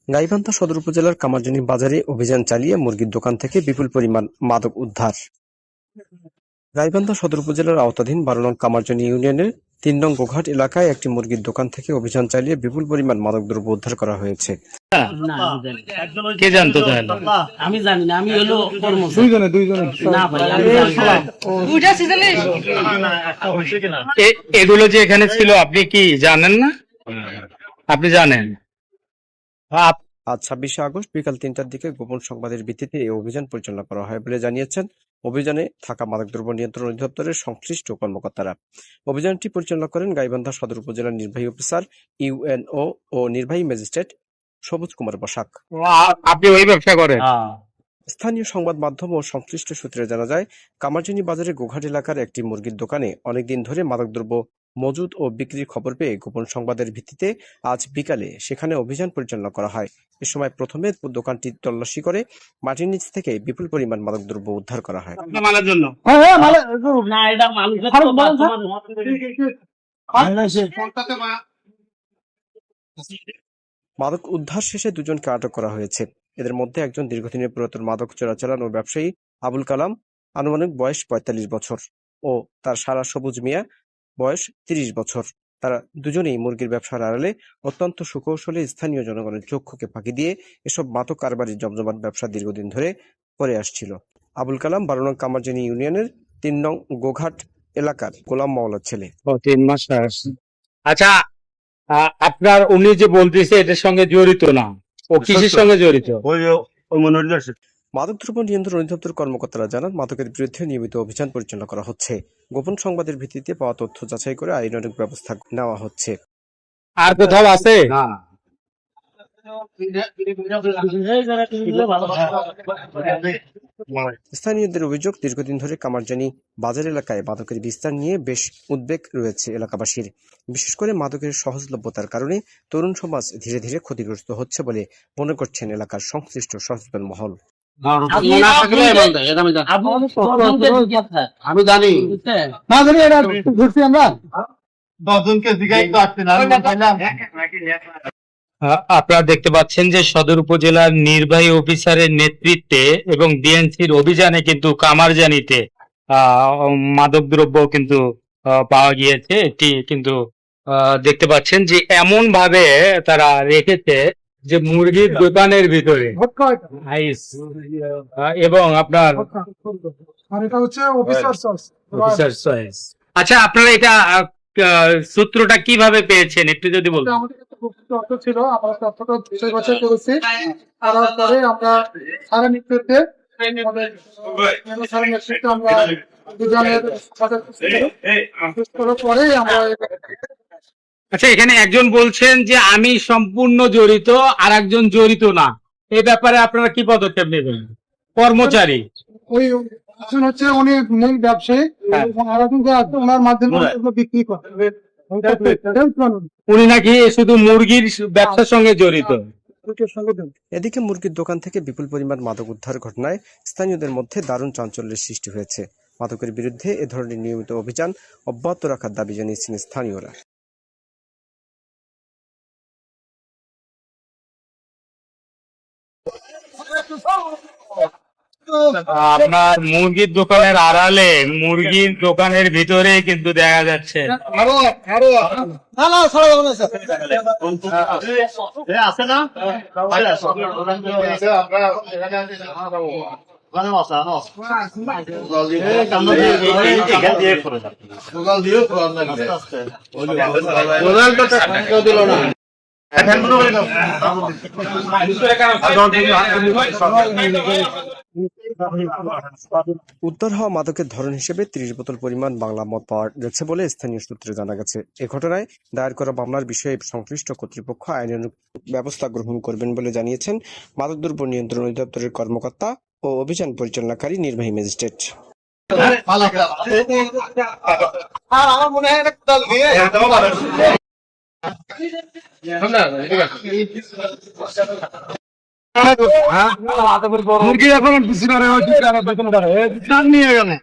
গাইবান্ধা সদর উপজেলার কামারজনী বাজারে অভিযান চালিয়ে মুরগির দোকান থেকে বিপুল পরিমাণ মাদক উদ্ধার। গাইবান্ধা সদর উপজেলার আওতাধীন 12 নং কামারজনী ইউনিয়নের 3 নং গোঘাট এলাকায় একটি মুরগির দোকান থেকে অভিযান চালিয়ে বিপুল পরিমাণ মাদকদ্রব্য উদ্ধার করা হয়েছে। কে জানতো তাহলে? আমি জানি না, আমি হলো দুইজনে না ভাই, আমি এগুলো যে এখানে ছিল আপনি কি জানেন না? আপনি জানেন? আজ 26শে আগস্ট বিকাল 3টার দিকে গোপন সংবাদের ভিত্তিতে এই অভিযান পরিচালনা করা হয় বলে জানিয়েছেন অভিযানে থাকা মাদকদ্রব্য নিয়ন্ত্রণ অধিদপ্তরের সংশ্লিষ্ট কর্মকর্তারা। অভিযানটি পরিচালনা করেন গাইবান্ধা সদর উপজেলার নির্বাহী অফিসার ইউএনও ও নির্বাহী ম্যাজিস্ট্রেট সবুজ কুমার বসাক। আপনি ওই ব্যবসা করেন? স্থানীয় সংবাদ মাধ্যম ও সংশ্লিষ্ট সূত্রে জানা যায়, কামারজনী বাজারে গোঘাট এলাকার একটি মুরগির দোকানে অনেকদিন ধরে মাদকদ্রব্য মজুদ ও বিক্রির খবর পেয়ে গোপন সংবাদের ভিত্তিতে আজ বিকালে সেখানে অভিযান পরিচালনা করা হয়। এ সময় প্রথমে দোকানটি তল্লাশি করে মাটির নিচ থেকে বিপুল পরিমাণ মাদকদ্রব্য উদ্ধার করা হয়। মালার জন্য না, এটা মানুষের মাদক উদ্ধার শেষে দুজনকে আটক করা হয়েছে। এদের মধ্যে একজন দীর্ঘদিনের পুরাতন মাদক চোরাচালান ও ব্যবসায়ী আবুল কালাম, আনুমানিক বয়স ৪৫ বছর, ও তার সারা সবুজ মিয়া, বয়স ৩০ বছর। তারা দুজনেই মুরগির ব্যবসার আড়ালে অত্যন্ত সুকৌশলে স্থানীয় জনগণের চক্ষুকে ফাঁকি দিয়ে এসব মাদক কারবারির জমজমাট ব্যবসা দীর্ঘদিন ধরে করে আসছিল। আবুল কালাম 12 নং কামারজনী ইউনিয়নের 3 নং গোঘাট এলাকার গোলাম মাওলার ছেলে। 3 মাস। আচ্ছা, আপনার উনি যে বলতেছে এটার সঙ্গে জড়িত না, ও কিসের সঙ্গে জড়িত? মাদকদ্রব্য নিয়ন্ত্রণ অধিদপ্তর কর্মকর্তারা জানান, মাদকের বিরুদ্ধে নিয়মিত অভিযান পরিচালনা করা হচ্ছে। গোপন সংবাদের ভিত্তিতে পাওয়া তথ্য যাচাই করে আইনানুগ ব্যবস্থা নেওয়া হচ্ছে। আর কোথাও আছে? স্থানীয়দের অভিযোগ, দীর্ঘদিন ধরে কামারজনী বাজার এলাকায় মাদকের বিস্তার নিয়ে বেশ উদ্বেগ রয়েছে এলাকাবাসীর। বিশেষ করে মাদকের সহজলভ্যতার কারণে তরুণ সমাজ ধীরে ধীরে ক্ষতিগ্রস্ত হচ্ছে বলে মনে করছেন এলাকার সংশ্লিষ্ট সচেতন মহল। আমি জানি না, জানি এটা ঘুরছি আমরা 10 জনকে জিজ্ঞাসা তো আসছে না। আপনারা দেখতে পাচ্ছেন যে সদর উপজেলার নির্বাহী অফিসারের নেতৃত্বে এবং ডিএনসির অভিযানে কিন্তু কামারজানিতে মাদকদ্রব্য কিন্তু পাওয়া গিয়েছে। এটি কিন্তু দেখতে পাচ্ছেন যে এমন ভাবে তারা রেখেছে যে মুরগির দোকানের ভিতরে আইস এবং আপনার অফিসার চয়েস। আচ্ছা, আপনারা এটা সূত্রটা কিভাবে পেয়েছেন একটু যদি বলতেন। তথ্য ছিল, আমরা তথ্যটা বিষয় বাছাই করেছি, তারপরে আমরা সারা নেতৃত্বে আচ্ছা, এখানে একজন বলছেন যে আমি সম্পূর্ণ জড়িত, আর একজন জড়িত না। এই ব্যাপারে আপনারা কি পদক্ষেপ নেবেন? কর্মচারী ওই হচ্ছে উনি মূল ব্যবসায়ী, ওনার মাধ্যমে বিক্রি করে। উনি নাকি শুধু মুরগির ব্যবসার সঙ্গে জড়িত। এদিকে মুরগির দোকান থেকে বিপুল পরিমাণ মাদক উদ্ধার ঘটনায় স্থানীয়দের মধ্যে দারুণ চাঞ্চল্যের সৃষ্টি হয়েছে। মাদকের বিরুদ্ধে এ ধরনের নিয়মিত অভিযান অব্যাহত রাখার দাবি জানিয়েছেন স্থানীয়রা। আপনার মুরগির দোকানের আড়ালে মুরগির দোকানের ভিতরে কিন্তু দেখা যাচ্ছে উদ্ধার হওয়া মাদকের ধরন হিসেবে 30 বোতল পরিমাণ বাংলা মদ পাওয়া গেছে বলে স্থানীয় সূত্রে জানা গেছে। এ ঘটনায় দায়ের করা মামলার বিষয়ে সংশ্লিষ্ট কর্তৃপক্ষ আইনানুগ ব্যবস্থা গ্রহণ করবেন বলে জানিয়েছেন মাদকদ্রব্য নিয়ন্ত্রণ অধিদপ্তরের কর্মকর্তা ও অভিযান পরিচালনাকারী নির্বাহী ম্যাজিস্ট্রেট। মুরগি এখন নিয়ে গেলে